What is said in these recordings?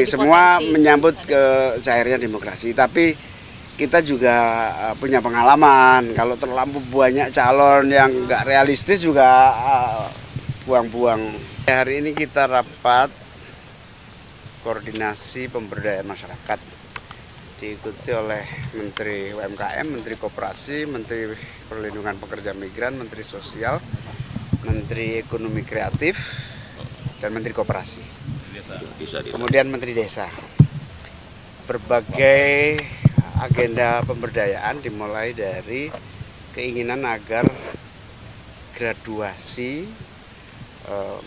semua menyambut ke cairnya demokrasi. Tapi kita juga punya pengalaman. Kalau terlalu banyak calon yang nggak realistis juga buang-buang. Hari ini kita rapat koordinasi pemberdayaan masyarakat, diikuti oleh Menteri UMKM, Menteri Koperasi, Menteri Perlindungan Pekerja Migran, Menteri Sosial, Menteri Ekonomi Kreatif, dan Menteri Koperasi. Kemudian Menteri Desa. Berbagai agenda pemberdayaan dimulai dari keinginan agar graduasi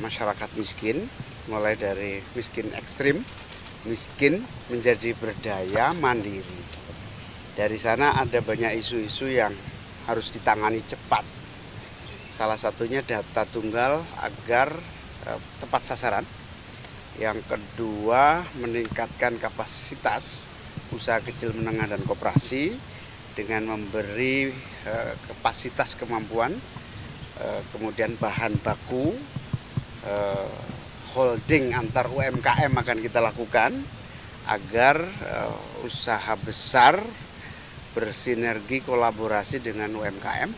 masyarakat miskin, mulai dari miskin ekstrim, miskin menjadi berdaya mandiri. Dari sana ada banyak isu-isu yang harus ditangani cepat. Salah satunya data tunggal agar tepat sasaran. Yang kedua, meningkatkan kapasitas usaha kecil menengah dan koperasi dengan memberi kapasitas kemampuan, kemudian bahan baku, holding antar UMKM akan kita lakukan agar usaha besar bersinergi kolaborasi dengan UMKM.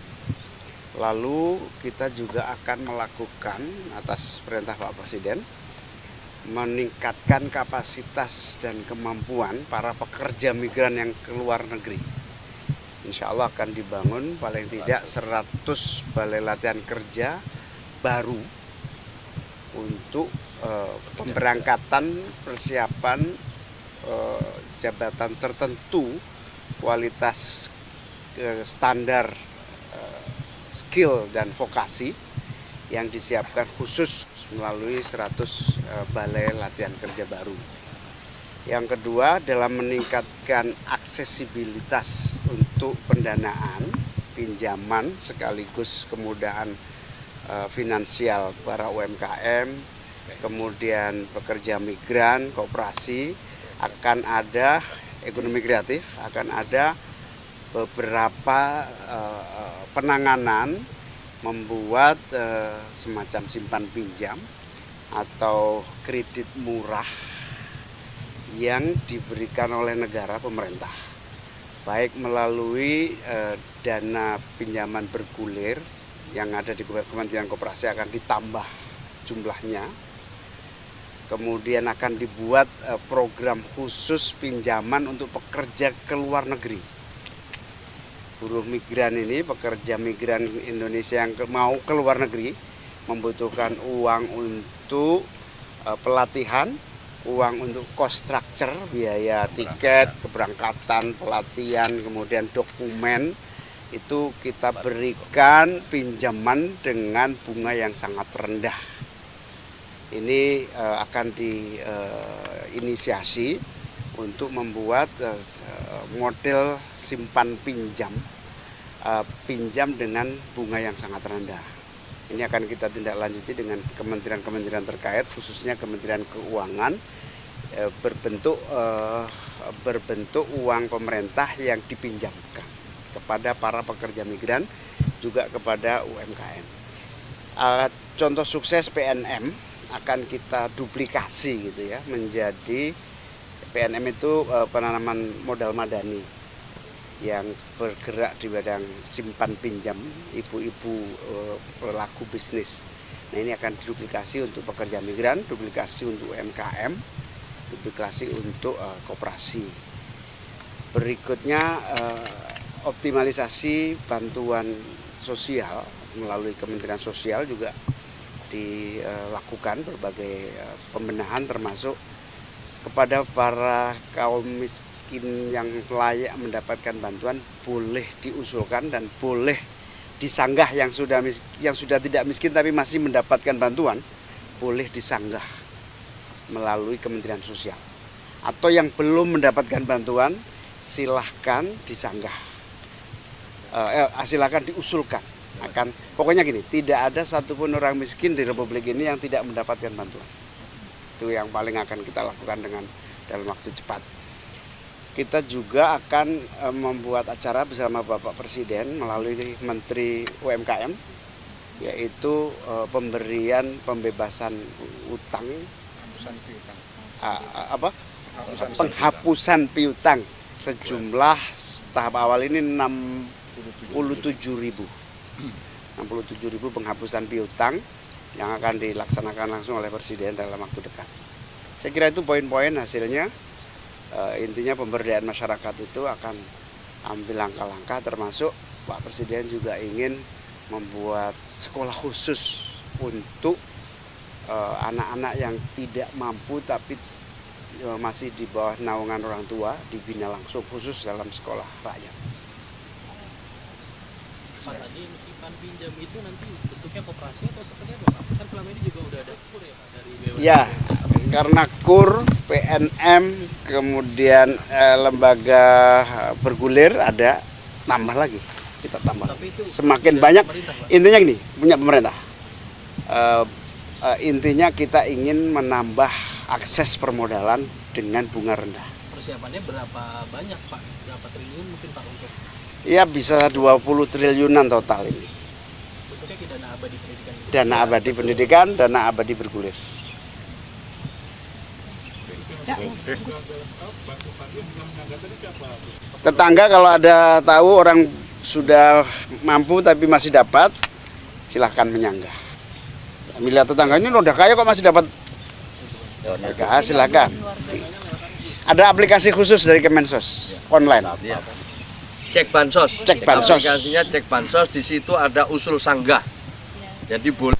Lalu kita juga akan melakukan atas perintah Pak Presiden meningkatkan kapasitas dan kemampuan para pekerja migran yang ke luar negeri. Insya Allah akan dibangun paling tidak 100 balai latihan kerja baru untuk pemberangkatan persiapan jabatan tertentu kualitas standar skill dan vokasi yang disiapkan khusus melalui 100 balai latihan kerja baru. Yang kedua, dalam meningkatkan aksesibilitas untuk pendanaan, pinjaman sekaligus kemudahan finansial para UMKM, kemudian pekerja migran, koperasi, akan ada ekonomi kreatif, akan ada beberapa penanganan membuat semacam simpan pinjam atau kredit murah yang diberikan oleh negara pemerintah, baik melalui dana pinjaman bergulir yang ada di Kementerian Koperasi akan ditambah jumlahnya. Kemudian akan dibuat program khusus pinjaman untuk pekerja ke luar negeri. Buruh migran ini, pekerja migran Indonesia yang mau ke luar negeri membutuhkan uang untuk pelatihan, uang untuk cost structure, biaya tiket, keberangkatan, pelatihan, kemudian dokumen. Itu kita berikan pinjaman dengan bunga yang sangat rendah. Ini akan diinisiasi untuk membuat model simpan pinjam dengan bunga yang sangat rendah. Ini akan kita tindak lanjuti dengan kementerian-kementerian terkait, khususnya Kementerian Keuangan, berbentuk uang pemerintah yang dipinjamkan kepada para pekerja migran, juga kepada UMKM. Contoh sukses PNM akan kita duplikasi gitu ya, menjadi PNM itu penanaman modal madani yang bergerak di bidang simpan pinjam ibu-ibu pelaku bisnis. Nah, ini akan diduplikasi untuk pekerja migran, duplikasi untuk UMKM, duplikasi untuk koperasi. Berikutnya optimalisasi bantuan sosial melalui Kementerian Sosial juga dilakukan berbagai pembenahan, termasuk kepada para kaum miskin yang layak mendapatkan bantuan boleh diusulkan dan boleh disanggah, yang sudah tidak miskin tapi masih mendapatkan bantuan boleh disanggah melalui Kementerian Sosial. Atau yang belum mendapatkan bantuan silahkan disanggah, silahkan diusulkan. Pokoknya gini, tidak ada satupun orang miskin di Republik ini yang tidak mendapatkan bantuan. Itu yang paling akan kita lakukan dalam waktu cepat. Kita juga akan membuat acara bersama Bapak Presiden melalui Menteri UMKM, yaitu pemberian pembebasan utang penghapusan piutang sejumlah tahap awal ini 67.000 penghapusan piutang yang akan dilaksanakan langsung oleh Presiden dalam waktu dekat. Saya kira itu poin-poin hasilnya. Intinya pemberdayaan masyarakat itu akan ambil langkah-langkah, termasuk Pak Presiden juga ingin membuat sekolah khusus untuk anak-anak yang tidak mampu tapi masih di bawah naungan orang tua, dibina langsung khusus dalam sekolah rakyat. Pak, tadi simpan pinjam itu nanti bentuknya koperasi atau seperti apa Pak? Kan selama ini juga udah ada KUR ya Pak dari BUMN. Ya, karena KUR, PNM, kemudian lembaga bergulir ada, tambah lagi, kita tambah. Semakin banyak, intinya gini, punya pemerintah. Intinya kita ingin menambah akses permodalan dengan bunga rendah. Persiapannya berapa banyak Pak? Berapa triliun mungkin Pak untuk? Ya bisa 20 triliunan total ini. Bentuknya ke dana abadi pendidikan. Dana abadi pendidikan, dana abadi bergulir. Tetangga kalau ada tahu orang sudah mampu tapi masih dapat, silahkan menyanggah. Melihat tetangga ini udah kaya kok masih dapat, ya, silahkan. Ada aplikasi khusus dari Kemensos online. Cek bansos. Cek bansos. Aplikasinya cek bansos, di situ ada usul sanggah. Jadi boleh.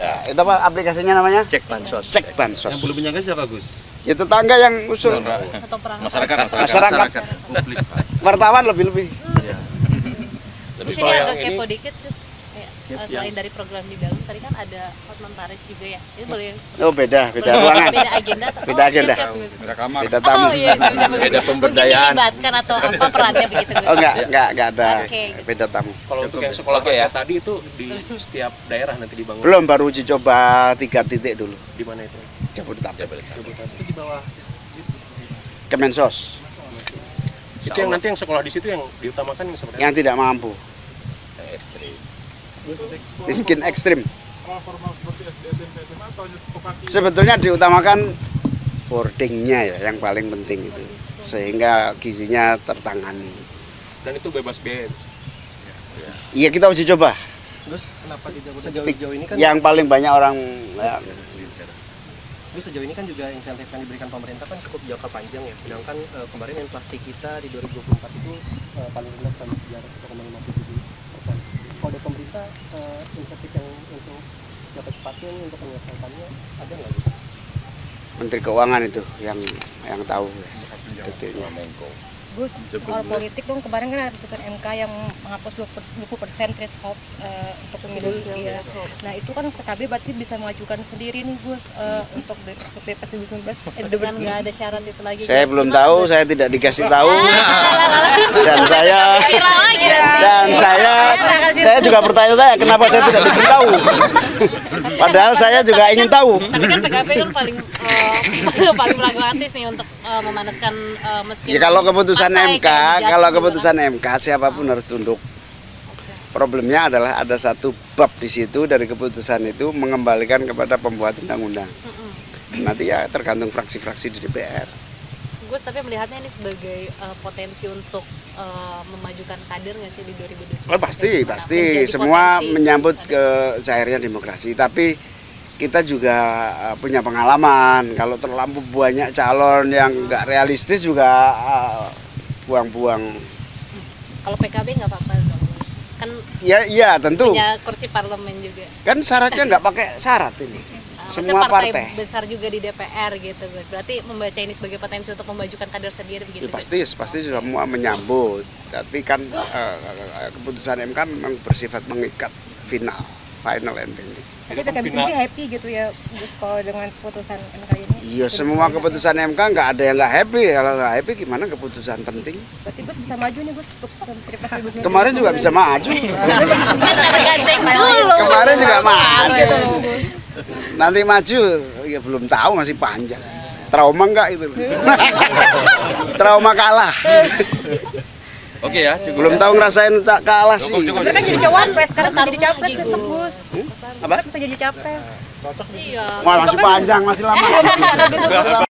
Ya, itu apa aplikasinya namanya? Cek bansos. Cek bansos. Yang belum menyangka siapa Gus? Ya tetangga yang usul. Masyarakat. Publik. Wartawan lebih-lebih. Di sini agak kepo dikit terus selain dari program di dalam tadi kan ada Hotman Paris juga ya. Ini boleh. Oh beda ruangan. Beda agenda. Beda agenda. Beda kamar. Beda tamu. Oh iya, Beda pemberdayaan. Mungkin dilibatkan atau apa perannya begitu. Oh enggak ada. Oke. Beda tamu. Kalau untuk yang sekolah ya tadi itu di setiap daerah nanti dibangun. Belum, baru uji coba 3 titik dulu. Di mana itu? Jabodetabek. Itu di bawah Kemensos. itu yang nanti yang sekolah di situ yang diutamakan yang seperti Yang tidak mampu. Miskin ekstrim. Sebetulnya diutamakan boardingnya ya yang paling penting itu, sehingga gizinya tertangani. dan itu bebas biaya. Iya, kita uji coba. Terus kenapa di sejauh ini kan Yang paling banyak orang ya, sejauh ini kan juga insentif yang diberikan pemerintah kan cukup jangka panjang ya. Sedangkan kemarin inflasi kita di 2024 itu paling rendah sama sejarah 1,57%. Kalau dari pemerintah insentif yang untuk jangka cepatnya untuk menyelesaikannya ada nggak gitu? Menteri Keuangan itu yang tahu detailnya. Gus, soal politik dong, kemarin kan ada putusan MK yang menghapus 20% threshold untuk pemilu ya. Nah itu kan PKB berarti bisa mengajukan sendiri nih Gus untuk Pilpres 2019. Dengan nggak ada syarat itu lagi. Saya belum tahu, saya tidak dikasih tahu, dan saya juga bertanya-tanya kenapa saya tidak diberitahu. Padahal saya juga ingin tahu. Tapi kan PKB kan paling pragmatis nih untuk memanaskan mesin. Ya kalau keputusan MK, siapapun harus tunduk. Problemnya adalah ada satu bab di situ dari keputusan itu mengembalikan kepada pembuat undang-undang. Nanti ya tergantung fraksi-fraksi di DPR. Gus, tapi melihatnya ini sebagai potensi untuk memajukan kader nggak sih di 2029? Oh, pasti. Semua menyambut ke cairnya demokrasi. Tapi kita juga punya pengalaman. Kalau terlalu banyak calon yang nggak realistis juga buang-buang. Kalau PKB nggak apa-apa dong, kan? Ya tentu. Punya kursi parlemen juga. Kan syaratnya nggak pakai syarat ini. Semua partai besar juga di DPR gitu, berarti membaca ini sebagai potensi untuk memajukan kader sendiri begitu. Ya, pasti semua menyambut. Tapi kan keputusan MK memang bersifat mengikat final and binding. Jadi PKB sendiri happy gitu ya Gus kalau dengan keputusan MK ini? Iya, semua keputusan MK nggak ada yang nggak happy. Kalau nggak happy gimana keputusan penting? Berarti Gus bisa maju nih Gus untuk Pilpres 2019. Kemarin juga bisa maju. Tergantung dulu. Kemarin juga maju. Gitu loh Gus. Nanti maju ya belum tahu, masih panjang. Trauma enggak itu? Trauma kalah. Oke ya, cukup. Belum tahu ngerasain tak kalah sih. Cukup. Kan jadi cawapres, sekarang bisa jadi capres besok Gus. Apa? Bisa jadi capres. Iya. Wah, masih panjang, masih lama.